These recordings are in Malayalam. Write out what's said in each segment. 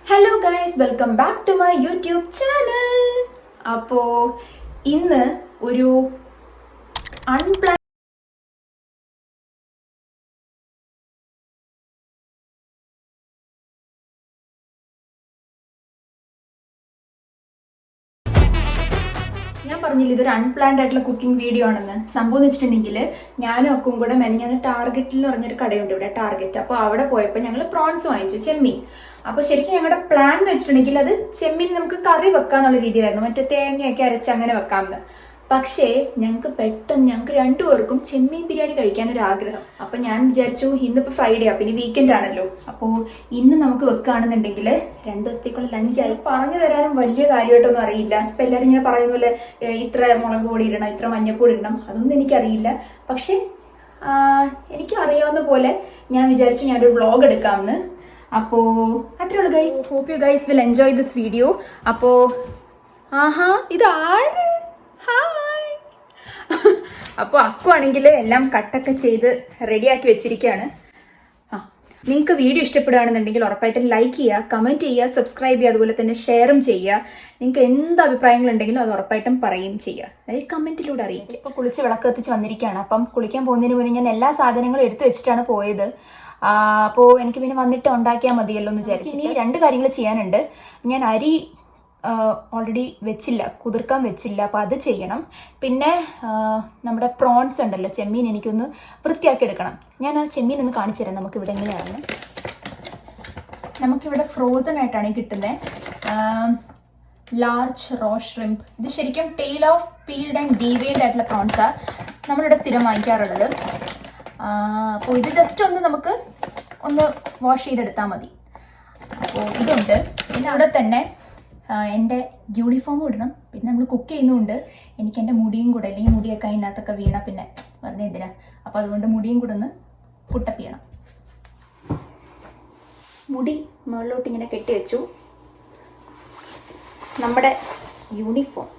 Hello guys, welcome back to my YouTube channel. അപ്പോൾ ഇന്ന് ഒരു അൺപ്ലാൻ ഞാൻ പറഞ്ഞില്ല ഇതൊരു അൺപ്ലാൻഡ് ആയിട്ടുള്ള കുക്കിംഗ് വീഡിയോ ആണെന്ന്. സംഭവം എന്ന് വെച്ചിട്ടുണ്ടെങ്കിൽ ഞാനും അക്കും കൂടെ മെനഞ്ഞാന്ന് ടാർഗറ്റിൽ എന്ന് പറഞ്ഞൊരു കടയുണ്ട് ഇവിടെ, ടാർഗറ്റ്. അപ്പോൾ അവിടെ പോയപ്പോൾ ഞങ്ങൾ പ്രോൺസ് വാങ്ങിച്ചു, ചെമ്മീൻ. അപ്പോൾ ശരിക്കും ഞങ്ങളുടെ പ്ലാൻ എന്ന് വെച്ചിട്ടുണ്ടെങ്കിൽ അത് ചെമ്മീൻ നമുക്ക് കറി വെക്കാന്നുള്ള രീതിയിലായിരുന്നു, മറ്റേ തേങ്ങയൊക്കെ അരച്ച് അങ്ങനെ വെക്കാമെന്ന്. പക്ഷേ ഞങ്ങൾക്ക് രണ്ടുപേർക്കും ചെമ്മീൻ ബിരിയാണി കഴിക്കാനൊരു ആഗ്രഹം. അപ്പം ഞാൻ വിചാരിച്ചു ഇന്നിപ്പോൾ ഫ്രൈഡേ, അപ്പം ഇനി വീക്കെൻഡ് ആണല്ലോ, അപ്പോൾ ഇന്ന് നമുക്ക് വെക്കുകയാണെന്നുണ്ടെങ്കിൽ 2 ദിവസത്തേക്കുള്ള ലഞ്ചായി. പറഞ്ഞു തരാനും വലിയ കാര്യമായിട്ടൊന്നും അറിയില്ല. ഇപ്പം എല്ലാവരും ഇങ്ങനെ പറയുന്ന പോലെ ഇത്ര മുളക് പൊടി ഇടണം, ഇത്ര മഞ്ഞപ്പൊടി ഇടണം, അതൊന്നും എനിക്കറിയില്ല. പക്ഷേ എനിക്ക് അറിയാവുന്ന പോലെ ഞാൻ വിചാരിച്ചു ഞാനൊരു വ്ളോഗ് എടുക്കാമെന്ന്. അപ്പോൾ അത്രേ ഉള്ളൂ guys. Hope you guys will enjoy this video. അപ്പോൾ ആഹാ, ഇതാര്? ഹായ്. അപ്പോൾ അക്കു ആണെങ്കിൽ എല്ലാം കട്ടൊക്കെ ചെയ്ത് റെഡിയാക്കി വെച്ചിരിക്കുകയാണ്. നിങ്ങൾക്ക് വീഡിയോ ഇഷ്ടപ്പെടുകയാണെന്നുണ്ടെങ്കിൽ ഉറപ്പായിട്ടും ലൈക്ക് ചെയ്യുക, കമൻറ്റ് ചെയ്യുക, സബ്സ്ക്രൈബ് ചെയ്യുക, അതുപോലെ തന്നെ ഷെയറും ചെയ്യുക. നിങ്ങൾക്ക് എന്ത് അഭിപ്രായങ്ങളുണ്ടെങ്കിലും അത് ഉറപ്പായിട്ടും പറയുകയും ചെയ്യുക, അതായത് കമൻറ്റിലൂടെ അറിയിക്കുക. ഇപ്പോൾ കുളിച്ച് വിളക്ക് കത്തിച്ച് വന്നിരിക്കുകയാണ്. അപ്പം കുളിക്കാൻ പോകുന്നതിന് മുന്നേ ഞാൻ എല്ലാ സാധനങ്ങളും എടുത്തു വെച്ചിട്ടാണ് പോയത്. അപ്പോൾ എനിക്ക് പിന്നെ വന്നിട്ട് ഉണ്ടാക്കിയാൽ മതിയല്ലോ എന്ന് വിചാരിച്ചു. ഇനി 2 കാര്യങ്ങൾ ചെയ്യാനുണ്ട്. ഞാൻ അരി ഓൾറെഡി വെച്ചില്ല, കുതിർക്കാൻ വെച്ചില്ല, അപ്പോൾ അത് ചെയ്യണം. പിന്നെ നമ്മുടെ പ്രോൺസ് ഉണ്ടല്ലോ, ചെമ്മീൻ, എനിക്കൊന്ന് വൃത്തിയാക്കി എടുക്കണം. ഞാൻ ആ ചെമ്മീൻ ഒന്ന് കാണിച്ചു തരാം നമുക്കിവിടെ എങ്ങനെയാണെന്ന്. നമുക്കിവിടെ ഫ്രോസൺ ആയിട്ടാണ് കിട്ടുന്നത്, ലാർജ് റോ ഷ്രിംപ്. ഇത് ശരിക്കും tail off peeled and deveined ആയിട്ടുള്ള പ്രോൺസാണ് നമ്മളിവിടെ സ്ഥിരം വാങ്ങിക്കാറുള്ളത്. അപ്പോൾ ഇത് ജസ്റ്റ് നമുക്ക് ഒന്ന് വാഷ് ചെയ്തെടുത്താൽ മതി. അപ്പോൾ ഇതുണ്ട്. പിന്നെ അവിടെ തന്നെ എൻ്റെ യൂണിഫോം ഇടണം. പിന്നെ നമ്മൾ കുക്ക് ചെയ്യുന്നുണ്ട്. എനിക്ക് എൻ്റെ മുടിയും കൂടെ, അല്ലെങ്കിൽ മുടിയൊക്കെ അതിനകത്തൊക്കെ വീണ പിന്നെ വെറുതെ എന്തിനാ, അപ്പോൾ അതുകൊണ്ട് മുടിയും കൂടെ ഒന്ന് പുട്ടപ്പ് ചെയ്യണം. മുടി മുകളിലോട്ട് ഇങ്ങനെ കെട്ടി വെച്ചു. നമ്മുടെ യൂണിഫോം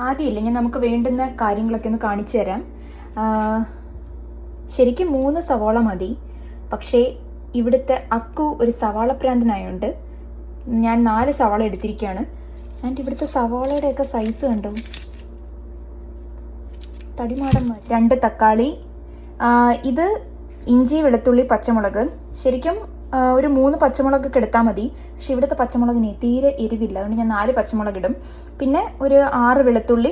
ആദ്യമില്ല, ഞാൻ നമുക്ക് വേണ്ടുന്ന കാര്യങ്ങളൊക്കെ ഒന്ന് കാണിച്ചു തരാം. ശരിക്കും 3 സവാള മതി. പക്ഷേ ഇവിടുത്തെ അക്കു ഒരു സവാള പ്രാന്തനായോണ്ട് ഞാൻ 4 സവാള എടുത്തിരിക്കുകയാണ്. ആൻഡ് ഇവിടുത്തെ സവാളയുടെയൊക്കെ സൈസ് കണ്ടോ, തടിമാടന്മാർ. 2 തക്കാളി, ഇത് ഇഞ്ചി, വെളുത്തുള്ളി, പച്ചമുളക്. ശരിക്കും ഒരു 3 പച്ചമുളകൊക്കെ എടുത്താൽ മതി. പക്ഷെ ഇവിടുത്തെ പച്ചമുളകിന് തീരെ എരിവില്ല, അതുകൊണ്ട് ഞാൻ 4 പച്ചമുളക് ഇടും. പിന്നെ ഒരു 6 വെളുത്തുള്ളി,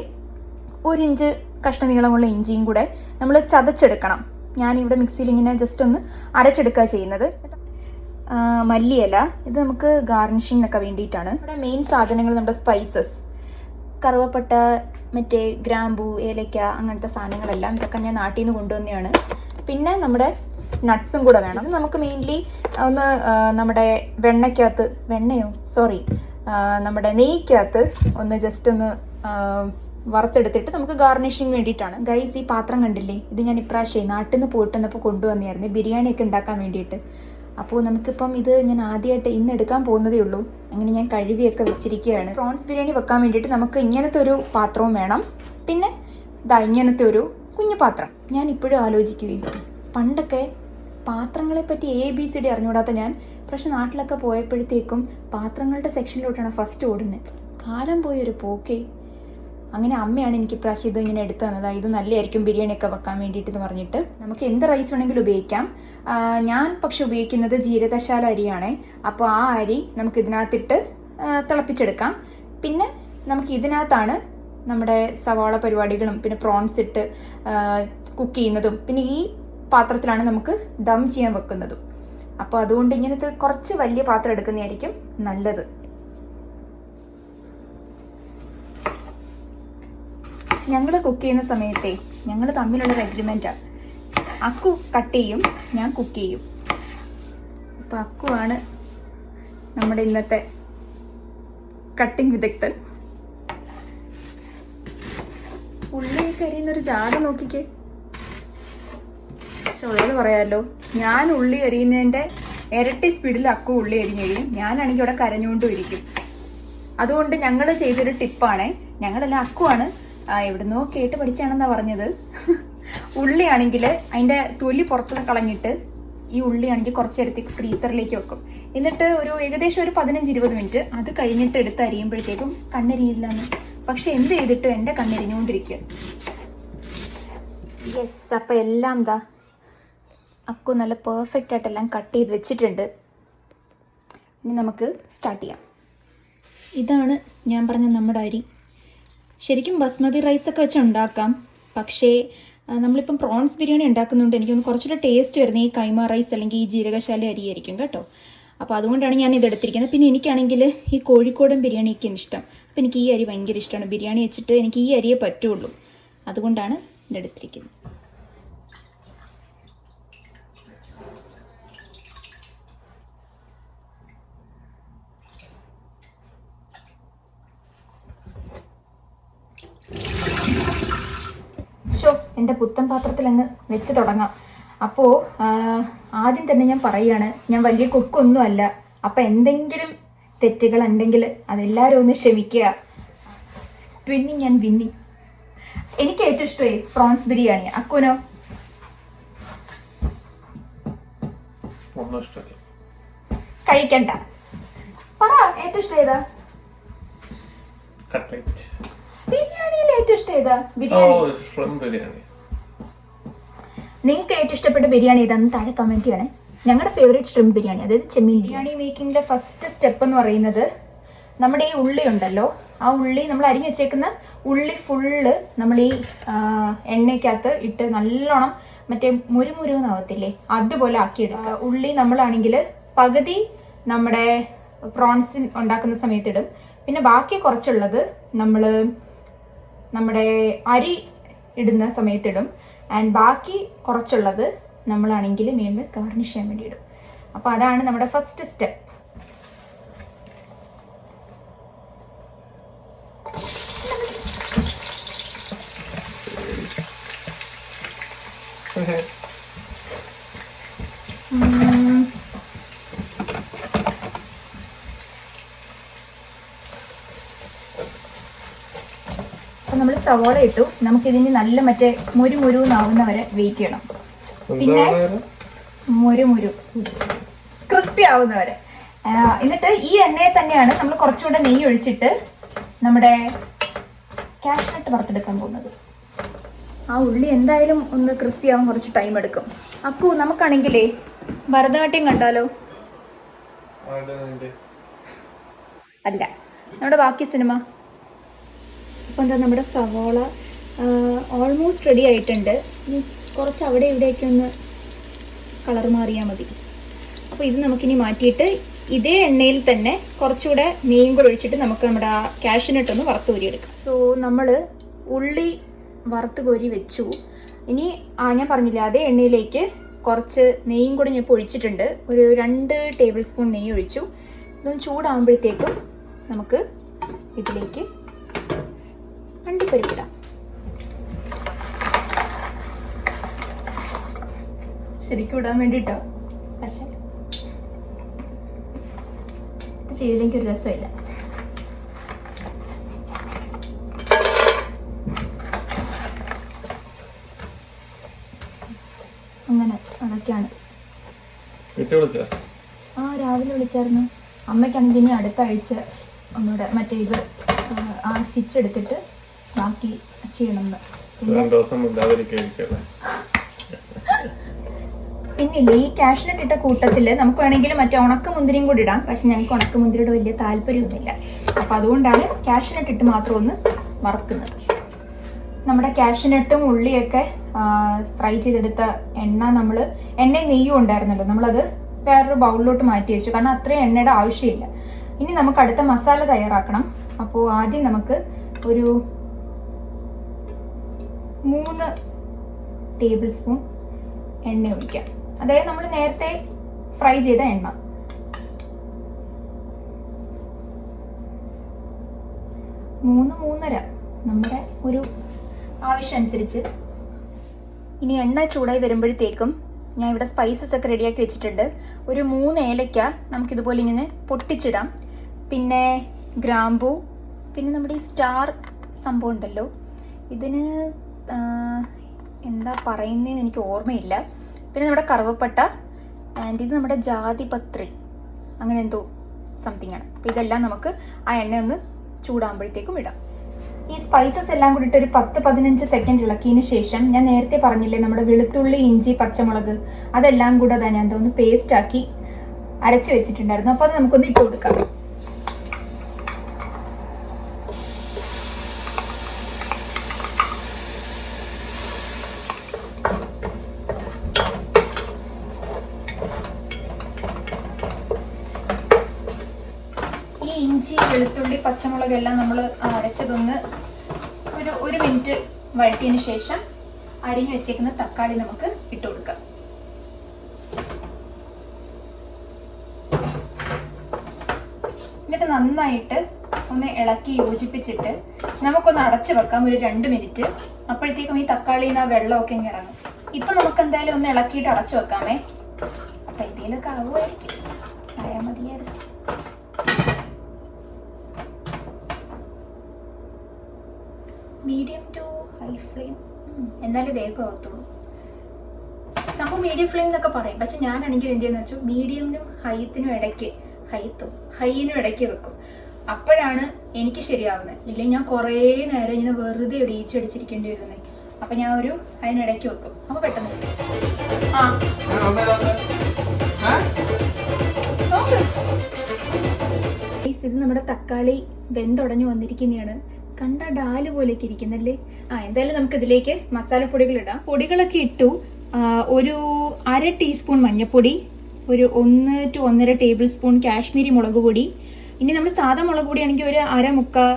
1 ഇഞ്ച് കഷ്ണ നീളമുള്ള ഇഞ്ചിയും കൂടെ നമ്മൾ ചതച്ചെടുക്കണം. ഞാനിവിടെ മിക്സിയിൽ ഇങ്ങനെ ജസ്റ്റ് ഒന്ന് അരച്ചെടുക്കുക ചെയ്യുന്നത്. മല്ലിയില, ഇത് നമുക്ക് ഗാർണിഷിങ്ങിനൊക്കെ വേണ്ടിയിട്ടാണ്. ഇവിടെ മെയിൻ സാധനങ്ങൾ നമ്മുടെ സ്പൈസസ്, കറുവപ്പട്ട, മറ്റേ ഗ്രാമ്പൂ, ഏലക്ക, അങ്ങനത്തെ സാധനങ്ങളെല്ലാം ഇതൊക്കെ ഞാൻ നാട്ടിൽ നിന്ന് കൊണ്ടുവന്നതാണ്. പിന്നെ നമ്മുടെ നട്ട്സും കൂടെ വേണം. നമുക്ക് മെയിൻലി ഒന്ന് നമ്മുടെ നമ്മുടെ നെയ്ക്കകത്ത് ഒന്ന് ജസ്റ്റ് ഒന്ന് വറുത്തെടുത്തിട്ട് നമുക്ക് ഗാർണിഷിങ് വേണ്ടിയിട്ടാണ്. ഗൈസ്, ഈ പാത്രം കണ്ടില്ലേ, ഇത് ഞാൻ ഇപ്രാവശ്യം നാട്ടിൽ നിന്ന് പോയിട്ട് വന്നപ്പോൾ കൊണ്ടുവന്നായിരുന്നു, ബിരിയാണിയൊക്കെ ഉണ്ടാക്കാൻ വേണ്ടിയിട്ട്. അപ്പോൾ നമുക്കിപ്പം ഇത് ഞാൻ ആദ്യമായിട്ട് ഇന്ന് എടുക്കാൻ പോകുന്നതേ ഉള്ളൂ. അങ്ങനെ ഞാൻ കഴുകിയൊക്കെ വെച്ചിരിക്കുകയാണ്. പ്രോൺസ് ബിരിയാണി വെക്കാൻ വേണ്ടിയിട്ട് നമുക്ക് ഇങ്ങനത്തെ ഒരു പാത്രവും വേണം. പിന്നെ ഇങ്ങനത്തെ ഒരു കുഞ്ഞു പാത്രം. ഞാൻ ഇപ്പോഴും ആലോചിക്കുകയില്ല, പണ്ടൊക്കെ പാത്രങ്ങളെ പറ്റി ABCD അറിഞ്ഞുകൂടാത്ത ഞാൻ പക്ഷെ നാട്ടിലൊക്കെ പോയപ്പോഴത്തേക്കും പാത്രങ്ങളുടെ സെക്ഷനിലോട്ടാണ് ഫസ്റ്റ് ഓടുന്നത്. കാലം പോയൊരു പോക്കേ. അങ്ങനെ അമ്മയാണ് എനിക്ക് ഇപ്രാവശ്യം ഇത് ഇങ്ങനെ എടുത്തു തന്നത്. ഇത് നല്ലതായിരിക്കും ബിരിയാണിയൊക്കെ വെക്കാൻ വേണ്ടിയിട്ടെന്ന് പറഞ്ഞിട്ട്. നമുക്ക് എന്ത് റൈസ് വേണമെങ്കിലും ഉപയോഗിക്കാം. ഞാൻ പക്ഷെ ഉപയോഗിക്കുന്നത് ജീരകശാല അരിയാണേ. അപ്പോൾ ആ അരി നമുക്ക് ഇതിനകത്തിട്ട് തിളപ്പിച്ചെടുക്കാം. പിന്നെ നമുക്ക് ഇതിനകത്താണ് നമ്മുടെ സവാള പരിപാടികളും പിന്നെ പ്രോൺസ് ഇട്ട് കുക്ക് ചെയ്യുന്നതും. പിന്നെ ഈ പാത്രത്തിലാണ് നമുക്ക് ദം ചെയ്യാൻ വെക്കുന്നതും. അപ്പോൾ അതുകൊണ്ട് ഇങ്ങനത്തെ കുറച്ച് വലിയ പാത്രം എടുക്കുന്നതായിരിക്കും നല്ലത്. ഞങ്ങൾ കുക്ക് ചെയ്യുന്ന സമയത്തെ ഞങ്ങൾ തമ്മിലുള്ളൊരു എഗ്രിമെൻറ്റാണ്. അക്കു കട്ട് ചെയ്യും, ഞാൻ കുക്ക് ചെയ്യും. അപ്പോൾ അക്കുവാണ് നമ്മുടെ ഇന്നത്തെ കട്ടിങ് വിദഗ്ധൻ. ഉള്ളിയൊക്കെ അരിയുന്നൊരു ജാട നോക്കിക്കേ. പക്ഷെ ഉള്ളത് പറയാമല്ലോ, ഞാൻ ഉള്ളി അരിയുന്നതിൻ്റെ ഇരട്ടി സ്പീഡിൽ അക്കു ഉള്ളി അരിഞ്ഞഴിയും. ഞാനാണെങ്കിൽ ഇവിടെ കരഞ്ഞുകൊണ്ടും ഇരിക്കും. അതുകൊണ്ട് ഞങ്ങൾ ചെയ്തൊരു ടിപ്പാണ്. ഞങ്ങളെല്ലാം അക്കുവാണ് എവിടുന്നോ കേട്ട് പഠിച്ചാണെന്നാണ് പറഞ്ഞത്. ഉള്ളിയാണെങ്കിൽ അതിൻ്റെ തൊലി പുറത്തുനിന്ന് കളഞ്ഞിട്ട് ഈ ഉള്ളിയാണെങ്കിൽ കുറച്ച് നേരത്തേക്ക് ഫ്രീസറിലേക്ക് വെക്കും. എന്നിട്ട് ഒരു ഏകദേശം ഒരു 15-20 മിനിറ്റ് അത് കഴിഞ്ഞിട്ട് എടുത്ത് അരിയുമ്പോഴത്തേക്കും കണ്ണെരിയില്ലാന്ന്. പക്ഷെ എന്ത് ചെയ്തിട്ടും എൻ്റെ കണ്ണെരിഞ്ഞുകൊണ്ടിരിക്കുക. യെസ്, അപ്പം എല്ലാം എന്താ അക്കു നല്ല പെർഫെക്റ്റ് ആയിട്ടെല്ലാം കട്ട് ചെയ്ത് വെച്ചിട്ടുണ്ട്. ഇനി നമുക്ക് സ്റ്റാർട്ട് ചെയ്യാം. ഇതാണ് ഞാൻ പറഞ്ഞ നമ്മുടെ അരി. ശരിക്കും ബസ്മതി റൈസൊക്കെ വെച്ച് ഉണ്ടാക്കാം, പക്ഷേ നമ്മളിപ്പം പ്രോൺസ് ബിരിയാണി ഉണ്ടാക്കുന്നുണ്ട് എനിക്കൊന്ന് കുറച്ചുകൂടെ ടേസ്റ്റ് വരുന്നത് ഈ കൈമ റൈസ് അല്ലെങ്കിൽ ഈ ജീരകശാല അരിയായിരിക്കും കേട്ടോ. അപ്പോൾ അതുകൊണ്ടാണ് ഞാൻ ഇത് എടുത്തിരിക്കുന്നത്. പിന്നെ എനിക്കാണെങ്കിൽ ഈ കോഴിക്കോടൻ ബിരിയാണിയൊക്കെയാണ് ഇഷ്ടം. അപ്പോൾ എനിക്ക് ഈ അരി ഭയങ്കര ഇഷ്ടമാണ്. ബിരിയാണി വെച്ചിട്ട് എനിക്ക് ഈ അരിയേ പറ്റുള്ളൂ. അതുകൊണ്ടാണ് ഇതെടുത്തിരിക്കുന്നത്. എൻ്റെ പുത്തൻ പാത്രത്തിൽ അങ്ങ് വെച്ച് തുടങ്ങാം. അപ്പോൾ ആദ്യം തന്നെ ഞാൻ പറയുകയാണ്, ഞാൻ വലിയ കുക്കൊന്നും അല്ല. അപ്പം എന്തെങ്കിലും തെറ്റുകൾ ഉണ്ടെങ്കിൽ അതെല്ലാവരും ഒന്ന് ക്ഷമിക്കുക. Twinning and winning. എനിക്ക് ഏറ്റവും ഇഷ്ടമായി പ്രോൺസ് ബിരിയാണി. അക്കുനോ? കഴിക്കണ്ട, പറ ഏറ്റവും ഇഷ്ടം ഏതാ? ബിരിയാണിയിൽ ഏറ്റവും ഇഷ്ടം ഏതാ? ബിരിയാണി. നിങ്ങൾക്ക് ഏറ്റവും ഇഷ്ടപ്പെട്ട ബിരിയാണി ഏതാന്ന് താഴെ കമന്റ് ചെയ്യണേ. ഞങ്ങളുടെ ഫേവറേറ്റ് ഷ്രിംപ് ബിരിയാണി, അതായത് ചെമ്മീൻ ബിരിയാണി മേക്കിങ്ങിലെ ഫസ്റ്റ് സ്റ്റെപ്പ് എന്ന് പറയുന്നത് നമ്മുടെ ഈ ഉള്ളി ഉണ്ടല്ലോ, ആ ഉള്ളി നമ്മൾ അരിഞ്ഞു വെച്ചേക്കുന്ന ഉള്ളി ഫുള്ള് നമ്മൾ ഈ എണ്ണയ്ക്കകത്ത് ഇട്ട് നല്ലോണം മറ്റേ മുരുമുരുന്നാവത്തില്ലേ അതുപോലെ ആക്കിയെടുക്കുക. ഉള്ളി നമ്മളാണെങ്കിൽ പകുതി നമ്മുടെ പ്രോൺസ് ഉണ്ടാക്കുന്ന സമയത്ത് ഇടും. പിന്നെ ബാക്കി കുറച്ചുള്ളത് നമ്മൾ നമ്മുടെ അരി ഇടുന്ന സമയത്തിടും. ആൻഡ് ബാക്കി കുറച്ചുള്ളത് നമ്മളാണെങ്കിൽ മേളിൽ ഗാർണിഷ് ചെയ്യാൻ വേണ്ടി ഇടും. അപ്പോൾ അതാണ് നമ്മുടെ ഫസ്റ്റ് സ്റ്റെപ്പ്. അപ്പം നമ്മൾ സവോള ഇട്ടു. നമുക്കിതിന് നല്ല മറ്റേ മുരുന്നാവുന്നവരെ വെയിറ്റ് ചെയ്യണം. പിന്നെ മുരു ക്രിസ്പി ആവുന്നവരെ. എന്നിട്ട് ഈ എണ്ണയെ തന്നെയാണ് നമ്മൾ കുറച്ചുകൂടെ നെയ്യ് ഒഴിച്ചിട്ട് നമ്മുടെ കാഷ്നട്ട് വറുത്തെടുക്കാൻ പോകുന്നത്. ആ ഉള്ളി എന്തായാലും ഒന്ന് ക്രിസ്പി ആവാൻ കുറച്ച് ടൈം എടുക്കും. അക്കു, നമുക്കാണെങ്കിലേ ഭരതനാട്യം കണ്ടാലോ? അല്ല, നമ്മുടെ ബാക്കി സിനിമ. അപ്പോൾ എന്താ നമ്മുടെ സവോള ഓൾമോസ്റ്റ് റെഡി ആയിട്ടുണ്ട്. ഇനി കുറച്ച് അവിടെ ഇവിടെയൊക്കെ ഒന്ന് കളർ മാറിയാൽ മതി. അപ്പോൾ ഇത് നമുക്കിനി മാറ്റിയിട്ട് ഇതേ എണ്ണയിൽ തന്നെ കുറച്ചുകൂടെ നെയ്യും കൂടെ ഒഴിച്ചിട്ട് നമുക്ക് നമ്മുടെ ആ കാഷ്നട്ട് ഒന്ന് വറുത്ത് കോരിയെടുക്കാം. സോ നമ്മൾ ഉള്ളി വറുത്ത് കോരി വെച്ചു. ഇനി ഞാൻ പറഞ്ഞില്ലേ, അതേ എണ്ണയിലേക്ക് കുറച്ച് നെയ്യും കൂടെ ഞാൻ ഇപ്പോൾ ഒഴിച്ചിട്ടുണ്ട്. ഒരു 2 ടേബിൾ സ്പൂൺ നെയ്യ് ഒഴിച്ചു. ഇതൊന്ന് ചൂടാകുമ്പോഴത്തേക്കും നമുക്ക് ഇതിലേക്ക് അണ്ടിപ്പരിപ്പിടാം. ശരിക്കും ഇടാൻ വേണ്ടിയിട്ടോ, പക്ഷെ ഇത് ചെയ്തില്ലെങ്കിൽ ഒരു രസമില്ല. അങ്ങനെ അതൊക്കെയാണ്. രാവിലെ വിളിച്ചായിരുന്നു. അമ്മയ്ക്കാണെങ്കിൽ ഇനി അടുത്ത ആഴ്ച ഒന്നുകൂടെ മറ്റേ ഇത് ആ സ്റ്റിച്ച് എടുത്തിട്ട് ബാക്കി ചെയ്യണമെന്ന്. പിന്നില്ലേ, ഈ കാഷ്നട്ട് ഇട്ട കൂട്ടത്തിൽ നമുക്ക് വേണമെങ്കിൽ മറ്റേ ഉണക്കമുന്തിരിയും കൂടി ഇടാം. പക്ഷെ ഞങ്ങൾക്ക് ഉണക്കമുന്തിരിയുടെ വലിയ താല്പര്യമൊന്നുമില്ല. അപ്പം അതുകൊണ്ടാണ് കാഷ്നട്ട് ഇട്ട് മാത്രം ഒന്ന് വറുക്കുന്നത്. നമ്മുടെ കാഷ്നട്ടും ഉള്ളിയൊക്കെ ഫ്രൈ ചെയ്തെടുത്ത എണ്ണയും നെയ്യും ഉണ്ടായിരുന്നല്ലോ, നമ്മളത് വേറൊരു ബൗളിലോട്ട് മാറ്റി വെച്ചു. കാരണം അത്രയും എണ്ണയുടെ ആവശ്യമില്ല. ഇനി നമുക്ക് അടുത്ത മസാല തയ്യാറാക്കണം. അപ്പോൾ ആദ്യം നമുക്ക് ഒരു 3 ടേബിൾ സ്പൂൺ എണ്ണ ഒഴിക്കാം. അതായത് നമ്മൾ നേരത്തെ ഫ്രൈ ചെയ്ത എണ്ണ. 3-3.5 നമ്മുടെ ഒരു ആവശ്യമനുസരിച്ച്. ഇനി എണ്ണ ചൂടായി വരുമ്പോഴത്തേക്കും ഞാൻ ഇവിടെ സ്പൈസസ് ഒക്കെ റെഡിയാക്കി വെച്ചിട്ടുണ്ട്. ഒരു 3 ഏലക്ക നമുക്കിതുപോലെ ഇങ്ങനെ പൊട്ടിച്ചിടാം. പിന്നെ ഗ്രാമ്പൂ, പിന്നെ നമ്മുടെ ഈ സ്റ്റാർ സംഭവം ഉണ്ടല്ലോ, ഇതിന് എന്താ പറയുന്നതെന്ന് എനിക്ക് ഓർമ്മയില്ല. പിന്നെ നമ്മുടെ കറുവപ്പട്ട ആൻഡ് ഇത് നമ്മുടെ ജാതിപത്രി, അങ്ങനെ എന്തോ സംതിങ് ആണ്. അപ്പോൾ ഇതെല്ലാം നമുക്ക് ആ എണ്ണ ഒന്ന് ചൂടാകുമ്പോഴത്തേക്കും ഇടാം. ഈ സ്പൈസസ് എല്ലാം കൂടിയിട്ട് ഒരു 10-15 സെക്കൻഡ് ഇളക്കിയതിന് ശേഷം ഞാൻ നേരത്തെ പറഞ്ഞില്ലേ നമ്മുടെ വെളുത്തുള്ളി, ഇഞ്ചി, പച്ചമുളക് അതെല്ലാം കൂടെ ഞാൻ ഒന്ന് പേസ്റ്റ് ആക്കി അരച്ച് വെച്ചിട്ടുണ്ടായിരുന്നു. അപ്പോൾ അത് നമുക്കൊന്ന് ഇട്ട് കൊടുക്കാം. ഈ ഇഞ്ചി, വെളുത്തുള്ളി, പച്ചമുളക് എല്ലാം നമ്മൾ അരച്ചതൊന്ന് ഒരു മിനിറ്റ് വഴറ്റിയതിന് ശേഷം അരിഞ്ഞു വെച്ചേക്കുന്ന തക്കാളി നമുക്ക് ഇട്ട് കൊടുക്കാം. എന്നിട്ട് നന്നായിട്ട് ഒന്ന് ഇളക്കി യോജിപ്പിച്ചിട്ട് നമുക്കൊന്ന് അടച്ചു വെക്കാം ഒരു 2 മിനിറ്റ്. അപ്പോഴത്തേക്കും ഈ തക്കാളിയിൽ നിന്ന് ആ വെള്ളമൊക്കെ ഇങ്ങനെ ഇറങ്ങും. ഇപ്പൊ നമുക്ക് എന്തായാലും ഒന്ന് ഇളക്കിയിട്ട് അടച്ചു വെക്കാമേ. അപ്പൊ ഇതിലൊക്കെ ആവുമായിരിക്കും, ആയാൽ മതിയായിരുന്നു. മീഡിയം ടു ഹൈ ഫ്ലെയിം, എന്നാലും വേഗം ആവത്തുള്ളൂ. സംഭവം മീഡിയം ഫ്ലെയിം എന്നൊക്കെ പറയും, പക്ഷെ ഞാനാണെങ്കിൽ എന്ത് ചെയ്യുന്ന വെച്ചാൽ മീഡിയമിനും ഹൈത്തിനും ഇടയ്ക്ക് ഹൈയിനും ഇടയ്ക്ക് വെക്കും. അപ്പോഴാണ് എനിക്ക് ശരിയാവുന്നത്. ഇല്ലെങ്കിൽ ഞാൻ കുറേ നേരം ഇങ്ങനെ വെറുതെ ഇടിച്ചടിച്ചിരിക്കേണ്ടി വരുന്നത്. അപ്പൊ ഞാൻ അതിനിടയ്ക്ക് വെക്കും. അപ്പൊ പെട്ടെന്ന് ഇത് നമ്മുടെ തക്കാളി വെന്തുടഞ്ഞു വന്നിരിക്കുന്നതാണ്. കണ്ട ഡാല് പോലെയൊക്കെ ഇരിക്കുന്നല്ലേ. എന്തായാലും നമുക്ക് ഇതിലേക്ക് മസാലപ്പൊടികൾ ഇടാം. പൊടികളൊക്കെ ഇട്ടു. ഒരു 1/2 ടീസ്പൂൺ മഞ്ഞൾപ്പൊടി, ഒരു 1 to 1.5 ടേബിൾ സ്പൂൺ കാശ്മീരി മുളക് പൊടി. ഇനി നമ്മൾ സാധാ മുളക് പൊടിയാണെങ്കിൽ ഒരു 1/4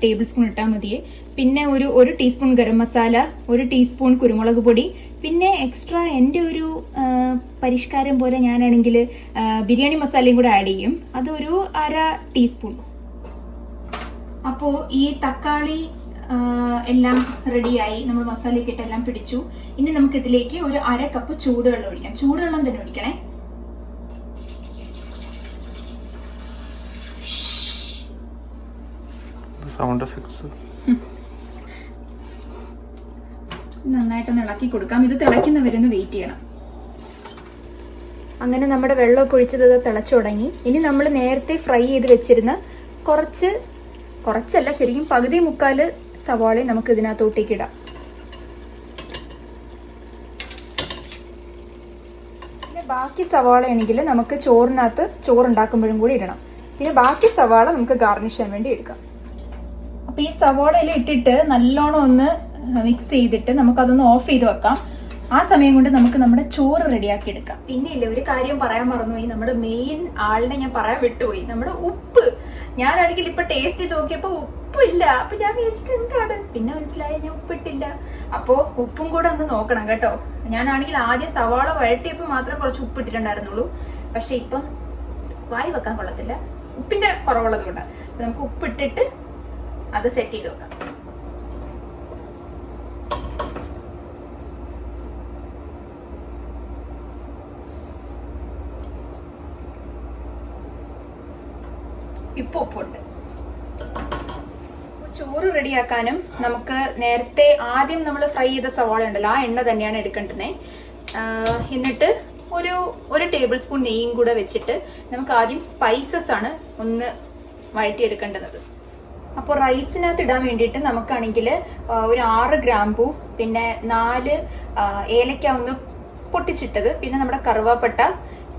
ടേബിൾ സ്പൂൺ ഇട്ടാൽ മതിയേ. പിന്നെ ഒരു ടീസ്പൂൺ ഗരം മസാല, 1 ടീസ്പൂൺ കുരുമുളക് പൊടി. പിന്നെ എക്സ്ട്രാ എൻ്റെ ഒരു പരിഷ്കാരം പോലെ ഞാനാണെങ്കിൽ ബിരിയാണി മസാലയും കൂടെ ആഡ് ചെയ്യും. അതൊരു 1/2 ടീസ്പൂൺ. അപ്പോൾ ഈ തക്കാളി എല്ലാം റെഡിയായി, നമ്മൾ മസാലയൊക്കെ ഇട്ടെല്ലാം പിടിച്ചു. ഇനി നമുക്ക് ഇതിലേക്ക് ഒരു 1/2 കപ്പ് ചൂടുവെള്ളം ഒഴിക്കാം. ചൂടുവെള്ളം തന്നെ ഒഴിക്കണേ. സൗണ്ട് എഫക്ട്സ് നന്നായിട്ടൊന്ന് ഇളക്കി കൊടുക്കാം. ഇത് തിളയ്ക്കുന്നവരൊന്ന് വെയിറ്റ് ചെയ്യണം. അങ്ങനെ നമ്മുടെ വെള്ളമൊക്കെ ഒഴിച്ചത് തിളച്ചു തുടങ്ങി. ഇനി നമ്മൾ നേരത്തെ ഫ്രൈ ചെയ്ത് വെച്ചിരുന്ന കുറച്ചല്ല ശരിക്കും പകുതി മുക്കാൽ സവാളയും നമുക്ക് ഇതിനകത്തോട്ടേക്ക് ഇടാം. പിന്നെ ബാക്കി സവാള ആണെങ്കിൽ നമുക്ക് ചോറുണ്ടാക്കുമ്പോഴും കൂടി ഇടണം. പിന്നെ ബാക്കി സവാള നമുക്ക് ഗാർണിഷ് ചെയ്യാൻ വേണ്ടി എടുക്കാം. അപ്പൊ ഈ സവാളയിൽ ഇട്ടിട്ട് നല്ലോണം ഒന്ന് മിക്സ് ചെയ്തിട്ട് നമുക്കതൊന്ന് ഓഫ് ചെയ്ത് വെക്കാം. ആ സമയം കൊണ്ട് നമുക്ക് നമ്മുടെ ചോറ് റെഡിയാക്കി എടുക്കാം. പിന്നെ ഇല്ല, ഒരു കാര്യം പറയാൻ മറന്നുപോയി. നമ്മുടെ മെയിൻ ആളിനെ ഞാൻ പറയാൻ വിട്ടുപോയി, നമ്മുടെ ഉപ്പ്. ഞാനാണെങ്കിൽ ഇപ്പൊ ടേസ്റ്റ് ചെയ്ത് നോക്കിയപ്പോ ഉപ്പില്ല. അപ്പൊ ഞാൻ വിചാരിച്ചിട്ട് എന്താണ്, പിന്നെ മനസ്സിലായ ഞാൻ ഉപ്പിട്ടില്ല. അപ്പോ ഉപ്പും കൂടെ ഒന്ന് നോക്കണം കേട്ടോ. ഞാനാണെങ്കിൽ ആദ്യം സവാള വഴട്ടിയപ്പോ മാത്രം കുറച്ച് ഉപ്പിട്ടിട്ടുണ്ടായിരുന്നുള്ളൂ. പക്ഷെ ഇപ്പം വായി വെക്കാൻ കൊള്ളത്തില്ല, ഉപ്പിന്റെ കുറവുള്ളത് കൊണ്ട്. അപ്പൊ നമുക്ക് ഉപ്പിട്ടിട്ട് അത് സെറ്റ് ചെയ്ത് വെക്കാം. ഇപ്പൊ ഉപ്പുണ്ട്. ചോറ് റെഡിയാക്കാനും നമുക്ക് നേരത്തെ ആദ്യം നമ്മൾ ഫ്രൈ ചെയ്ത സവാള ഉണ്ടല്ലോ, ആ എണ്ണ തന്നെയാണ് എടുക്കേണ്ടത്. എന്നിട്ട് ഒരു ടേബിൾ സ്പൂൺ നെയ്യും കൂടെ വെച്ചിട്ട് നമുക്ക് ആദ്യം സ്പൈസസ് ആണ് ഒന്ന് വഴറ്റിയെടുക്കേണ്ടത്. അപ്പോൾ റൈസിനകത്ത് ഇടാൻ വേണ്ടിയിട്ട് നമുക്കാണെങ്കിൽ ഒരു 6 ഗ്രാമ്പൂ, പിന്നെ 4 ഏലക്ക ഒന്ന് പൊട്ടിച്ചിട്ടത്, പിന്നെ നമ്മുടെ കറുവാപ്പട്ട,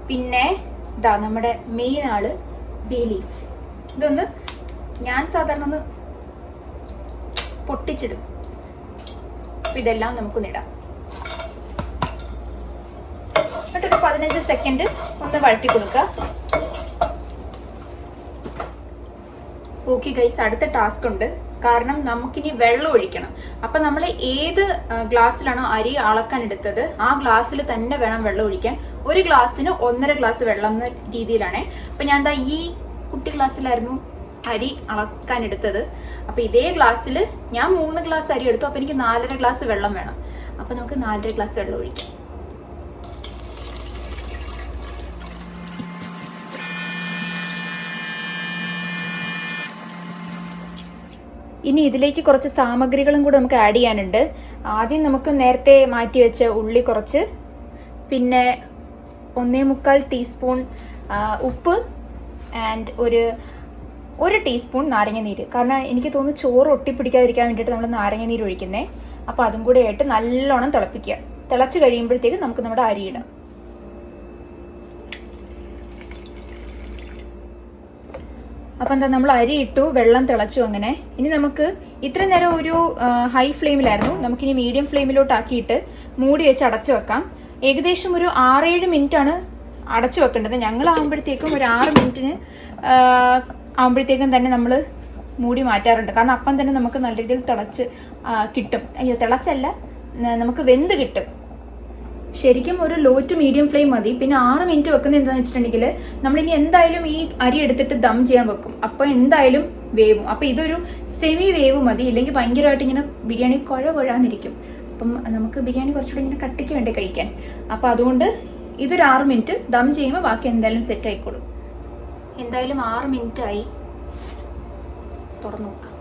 പിന്നെ നമ്മുടെ മെയിൻ ആള് ബേ ലീഫ്. ഇതൊന്ന് ഞാൻ സാധാരണ ഒന്ന് പൊട്ടിച്ചിടും. അപ്പൊ ഇതെല്ലാം നമുക്കൊന്നിടാം. എന്നിട്ടൊരു 15 സെക്കൻഡ് ഒന്ന് വഴറ്റി കൊടുക്കുക. ഓക്കെ ഗൈസ്, അടുത്ത ടാസ്ക് ഉണ്ട്. കാരണം നമുക്കിനി വെള്ളം ഒഴിക്കണം. അപ്പൊ നമ്മൾ ഏത് ഗ്ലാസ്സിലാണോ അരി അളക്കാൻ എടുത്തത് ആ ഗ്ലാസ്സിൽ തന്നെ വേണം വെള്ളം ഒഴിക്കാൻ. ഒരു ഗ്ലാസ്സിന് 1.5 ഗ്ലാസ് വെള്ളം എന്ന രീതിയിലാണേ. അപ്പൊ ഞാൻ ഈ കുട്ടി ഗ്ലാസ്സിലായിരുന്നു അരി അളക്കാൻ എടുത്തത്. അപ്പൊ ഇതേ ഗ്ലാസ്സിൽ ഞാൻ 3 ഗ്ലാസ് അരി എടുത്തു. അപ്പൊ എനിക്ക് 4.5 ഗ്ലാസ് വെള്ളം വേണം. അപ്പൊ നമുക്ക് 4.5 ഗ്ലാസ് വെള്ളം ഒഴിക്കാം. ഇനി ഇതിലേക്ക് കുറച്ച് സാമഗ്രികളും കൂടെ നമുക്ക് ആഡ് ചെയ്യാനുണ്ട്. ആദ്യം നമുക്ക് നേരത്തെ മാറ്റി വെച്ച ഉള്ളി കുറച്ച്, പിന്നെ 1.25 ടീസ്പൂൺ ഉപ്പ് ആൻഡ് ഒരു ടീസ്പൂൺ നാരങ്ങ നീര്. കാരണം എനിക്ക് തോന്നുന്നു ചോറ് ഒട്ടിപ്പിടിക്കാതിരിക്കാൻ വേണ്ടിയിട്ട് നമ്മൾ നാരങ്ങ നീര് ഒഴിക്കുന്നേ. അപ്പോൾ അതും കൂടെ ആയിട്ട് നല്ലോണം തിളപ്പിക്കുക. തിളച്ച് കഴിയുമ്പോഴത്തേക്ക് നമുക്ക് നമ്മുടെ അരി ഇടാം. അപ്പം എന്താ, നമ്മൾ അരി ഇട്ടു, വെള്ളം തിളച്ചു. അങ്ങനെ ഇനി നമുക്ക് ഇത്ര നേരം ഒരു ഹൈ ഫ്ലെയിമിലായിരുന്നു, നമുക്കിനി മീഡിയം ഫ്ലെയിമിലോട്ട് ആക്കിയിട്ട് മൂടി വെച്ച് അടച്ചു വെക്കാം. ഏകദേശം ഒരു 6-7 മിനിറ്റാണ് അടച്ചു വെക്കേണ്ടത്. ഞങ്ങളാകുമ്പോഴത്തേക്കും ഒരു 6 മിനിറ്റിന് ആകുമ്പോഴത്തേക്കും തന്നെ നമ്മൾ മൂടി മാറ്റാറുണ്ട്. കാരണം അപ്പം തന്നെ നമുക്ക് നല്ല രീതിയിൽ തിളച്ച് കിട്ടും. അയ്യോ, തിളച്ചല്ല, നമുക്ക് വെന്ത് കിട്ടും. ശരിക്കും ഒരു ലോ ടു മീഡിയം ഫ്ലെയിം മതി. പിന്നെ 6 മിനിറ്റ് വെക്കുന്നത് എന്താണെന്ന് വെച്ചിട്ടുണ്ടെങ്കിൽ നമ്മളിനി എന്തായാലും ഈ അരി എടുത്തിട്ട് ദം ചെയ്യാൻ വെക്കും. അപ്പോൾ എന്തായാലും വേവും. അപ്പോൾ ഇതൊരു സെമി വേവ് മതി, ഇല്ലെങ്കിൽ ഭയങ്കരമായിട്ട് ഇങ്ങനെ ബിരിയാണി കുഴാന്നിരിക്കും. അപ്പം നമുക്ക് ബിരിയാണി കുറച്ചുകൂടി ഇങ്ങനെ കട്ടിക്ക് വേണ്ടി കഴിക്കാൻ. അപ്പോൾ അതുകൊണ്ട് ഇതൊരു 6 മിനിറ്റ് ദം ചെയ്യുമ്പോൾ ബാക്കി എന്തായാലും സെറ്റ് ആയിക്കോളും. എന്തായാലും 6 മിനിറ്റ് ആയി. തുറന്നു നോക്കാം.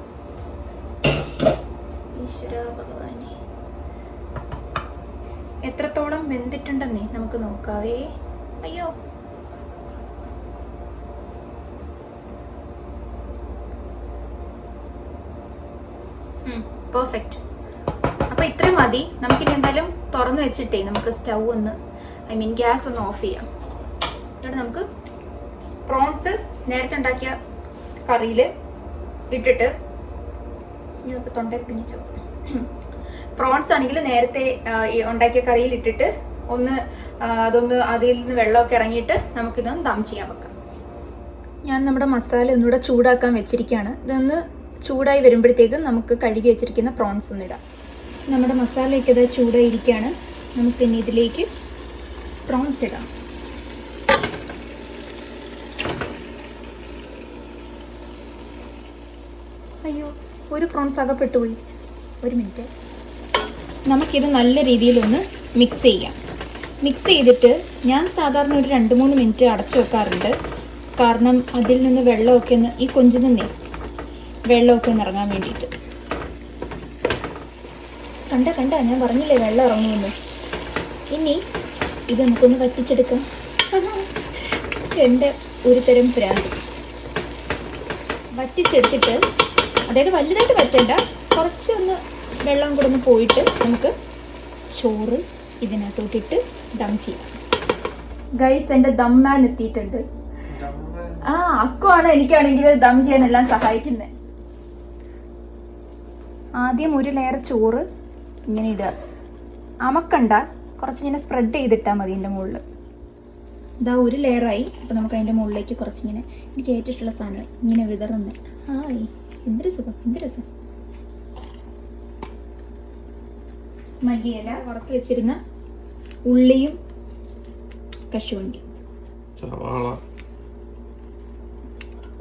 ഈശ്വര ഭഗവാനെ, എത്രത്തോളം വെന്തിട്ടുണ്ടെന്നേ നമുക്ക് നോക്കാവേ. അയ്യോ, പെർഫെക്റ്റ്. അപ്പൊ ഇത്രയും മതി. നമുക്കിനി എന്തായാലും തുറന്നു വെച്ചിട്ടേ നമുക്ക് സ്റ്റൗ ഒന്ന് ഗ്യാസ് ഒന്ന് ഓഫ് ചെയ്യാം. എന്നിട്ട് നമുക്ക് പ്രോൺസ് നേരത്തെ ഉണ്ടാക്കിയ കറിയിൽ ഇട്ടിട്ട് തൊണ്ടേ പിടിച്ചോ. പ്രോൺസ് ആണെങ്കിൽ നേരത്തെ ഉണ്ടാക്കിയ കറിയിൽ ഇട്ടിട്ട് അതൊന്ന് അതിൽ നിന്ന് വെള്ളമൊക്കെ ഇറങ്ങിയിട്ട് നമുക്കിതൊന്ന് ദം ചെയ്യാൻ വെക്കാം. ഞാൻ നമ്മുടെ മസാല ഒന്നുകൂടെ ചൂടാക്കാൻ വെച്ചിരിക്കുകയാണ്. ഇതൊന്ന് ചൂടായി വരുമ്പോഴത്തേക്കും നമുക്ക് കഴുകി വെച്ചിരിക്കുന്ന പ്രോൺസ് ഒന്നിടാം. നമ്മുടെ മസാലയൊക്കെ ഇത് ചൂടായിരിക്കുകയാണ്. നമുക്ക് ഇനി ഇതിലേക്ക് പ്രോൺസ് ഇടാം. അയ്യോ, ഒരു പ്രോൺസ് അകപ്പെട്ടു പോയി. ഒരു മിനിറ്റ്. നമുക്കിത് നല്ല രീതിയിലൊന്ന് മിക്സ് ചെയ്യാം. മിക്സ് ചെയ്തിട്ട് ഞാൻ സാധാരണ ഒരു 2-3 മിനിറ്റ് അടച്ചു വെക്കാറുണ്ട്. കാരണം അതിൽ നിന്ന് വെള്ളമൊക്കെ ഒന്ന്, ഈ കൊഞ്ചിൽ നിന്നേ വെള്ളമൊക്കെ ഒന്ന് ഇറങ്ങാൻ വേണ്ടിയിട്ട്. കണ്ട ഞാൻ പറഞ്ഞില്ലേ വെള്ളം ഇറങ്ങുമെന്ന്. ഇനി ഇത് നമുക്കൊന്ന് വറ്റിച്ചെടുക്കാം. എൻ്റെ ഒരു തരം ഭ്രാന്ത്. വറ്റിച്ചെടുത്തിട്ട്, അതായത് വലുതായിട്ട് വറ്റണ്ട, കുറച്ചൊന്ന് വെള്ളം കൂടെ ഒന്ന് പോയിട്ട് നമുക്ക് ചോറ് ഇതിനകത്തോട്ടിട്ട് ദം ചെയ്യാം. ഗൈസ്, എൻ്റെ ദമ്മാൻ എത്തിയിട്ടുണ്ട്. അക്കുവാണ് എനിക്കാണെങ്കിൽ ദം ചെയ്യാനെല്ലാം സഹായിക്കുന്നത്. ആദ്യം ഒരു ലെയർ ചോറ് ഇങ്ങനെ ഇടുക. അമക്കണ്ട, കുറച്ചിങ്ങനെ സ്പ്രെഡ് ചെയ്തിട്ടാൽ മതി എൻ്റെ മുകളിൽ. ഇതാ ഒരു ലെയറായി. അപ്പോൾ നമുക്ക് അതിൻ്റെ മുകളിലേക്ക് കുറച്ചിങ്ങനെ, എനിക്ക് ഏറ്റവും ഇഷ്ടമുള്ള സാധനമായി ഇങ്ങനെ വിതറുന്നത്. ആയി, എന്തൊരു സുഖം, എന്ത് രസം. മല്ലിയില, വറുത്ത് വെച്ചിരുന്ന ഉള്ളിയും കശുവണ്ടി.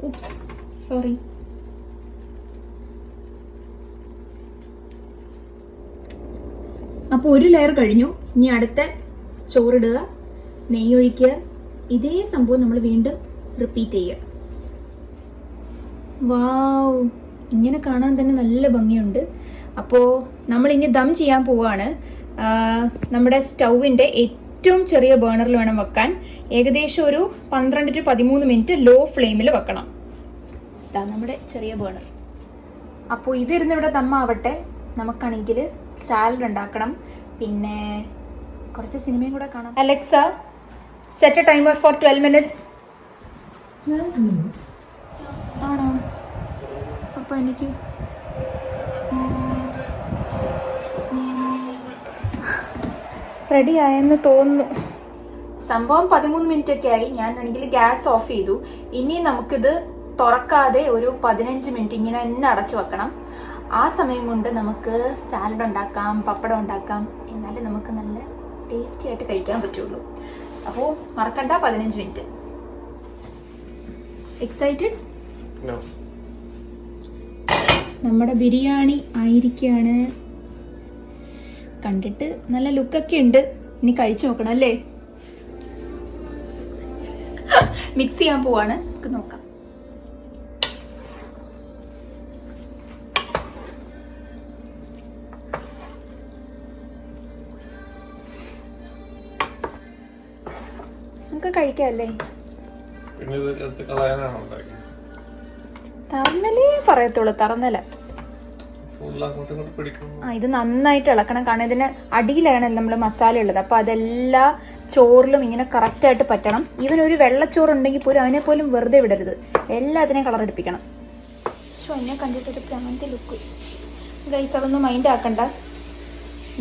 Oops, sorry. അപ്പോൾ ഒരു ലെയർ കഴിഞ്ഞു. ഇനി അടുത്ത ചോറിടുക, നെയ്യൊഴിക്കുക. ഇതേ സംഭവം നമ്മൾ വീണ്ടും റിപ്പീറ്റ് ചെയ്യുക. വാവ്, ഇങ്ങനെ കാണാൻ തന്നെ നല്ല ഭംഗിയുണ്ട്. അപ്പോൾ നമ്മൾ ഇനി ദം ചെയ്യാൻ പോവാണ്. നമ്മുടെ സ്റ്റൗവിൻ്റെ ഏറ്റവും ചെറിയ ബേണറിൽ വേണം വെക്കാൻ. ഏകദേശം ഒരു 12 to 13 മിനിറ്റ് ലോ ഫ്ലെയിമിൽ വെക്കണം. ഇതാ നമ്മുടെ ചെറിയ ബേണർ. അപ്പോൾ ഇതിരുന്ന് ഇവിടെ ദമ്മാവട്ടെ. നമുക്കാണെങ്കിൽ സാലഡ് ഉണ്ടാക്കണം, പിന്നെ കുറച്ച് സിനിമയും കൂടെ കാണാം. Alexa, set a timer for 12 minutes. 12 minutes. ആണോ? അപ്പോൾ എനിക്ക് റെഡി ആയെന്ന് തോന്നുന്നു. സംഭവം 13 മിനിറ്റ് ഒക്കെ ആയി. ഞാനാണെങ്കിൽ ഗ്യാസ് ഓഫ് ചെയ്തു. ഇനി നമുക്കിത് തുറക്കാതെ ഒരു 15 മിനിറ്റ് ഇങ്ങനെ തന്നെ അടച്ചു വെക്കണം. ആ സമയം കൊണ്ട് നമുക്ക് സാലഡ് ഉണ്ടാക്കാം, പപ്പടം ഉണ്ടാക്കാം. എന്നാലേ നമുക്ക് നല്ല ടേസ്റ്റി ആയിട്ട് കഴിക്കാൻ പറ്റുള്ളൂ. അപ്പോൾ മറക്കണ്ട, 15 മിനിറ്റ്. എക്സൈറ്റഡ്? നമ്മുടെ ബിരിയാണി ആയിരിക്കുകയാണ്. കണ്ടിട്ട് നല്ല ലുക്കൊക്കെ ഉണ്ട്. ഇനി കഴിച്ചു നോക്കണം അല്ലേ? മിക്സ് ചെയ്യാൻ പോവാണ്. നമുക്ക് നോക്കാം. നമുക്ക് കഴിക്കാല്ലേ? പിന്നെ ഇത് എടുത്ത് കളയാനാണ് ഉണ്ടാക്കിയത്. തറന്നലേ പറയത്തുള്ളൂ, തറന്നല. ഫുള്ള് അങ്ങോട്ടും ഇങ്ങോട്ടും പിടിക്കുന്നു. ഇത് നന്നായിട്ട് ഇളക്കണം, കാരണം ഇതിന് അടിയിലാണ് നമ്മൾ മസാല ഉള്ളത്. അപ്പൊ അതെല്ലാ ചോറിലും ഇങ്ങനെ കറക്റ്റായിട്ട് പറ്റണം. ഈവൻ ഒരു വെള്ളച്ചോറ് ഉണ്ടെങ്കിൽ പോലും അതിനെ പോലും വെറുതെ വിടരുത്, എല്ലാത്തിനെയും കളർ എടുപ്പിക്കണം. പക്ഷെ എന്നെ കണ്ടിട്ടൊരു പ്രാന്തി ലുക്ക്. ഗൈസ് അതൊന്നും മൈൻഡ് ആക്കണ്ട,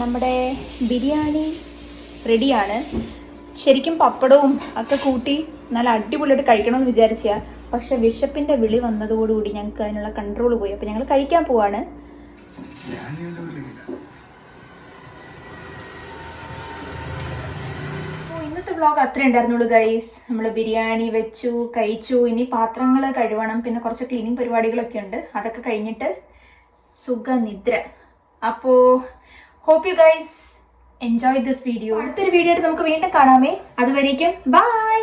നമ്മുടെ ബിരിയാണി റെഡിയാണ്. ശരിക്കും പപ്പടവും ഒക്കെ കൂട്ടി നല്ല അടിപൊളിയായിട്ട് കഴിക്കണമെന്ന് വിചാരിച്ചാ, പക്ഷെ വിശപ്പിന്റെ വിളി വന്നതോടുകൂടി ഞങ്ങൾക്ക് അതിനുള്ള കൺട്രോൾ പോയി. അപ്പൊ ഞങ്ങൾ കഴിക്കാൻ പോവാണ്. ഇന്നത്തെ വ്ളോഗ് അത്രേ ഉണ്ടായിരുന്നുള്ളൂ ഗൈസ്. നമ്മൾ ബിരിയാണി വെച്ചു, കഴിച്ചു. ഇനി പാത്രങ്ങൾ കഴുകണം, പിന്നെ കുറച്ച് ക്ലീനിങ് പരിപാടികളൊക്കെ ഉണ്ട്. അതൊക്കെ കഴിഞ്ഞിട്ട് സുഖനിദ്ര. അപ്പോ hope you guys enjoy this video. അടുത്തൊരു വീഡിയോ ആയിട്ട് നമുക്ക് വീണ്ടും കാണാമേ. അതുവരേക്കും ബൈ.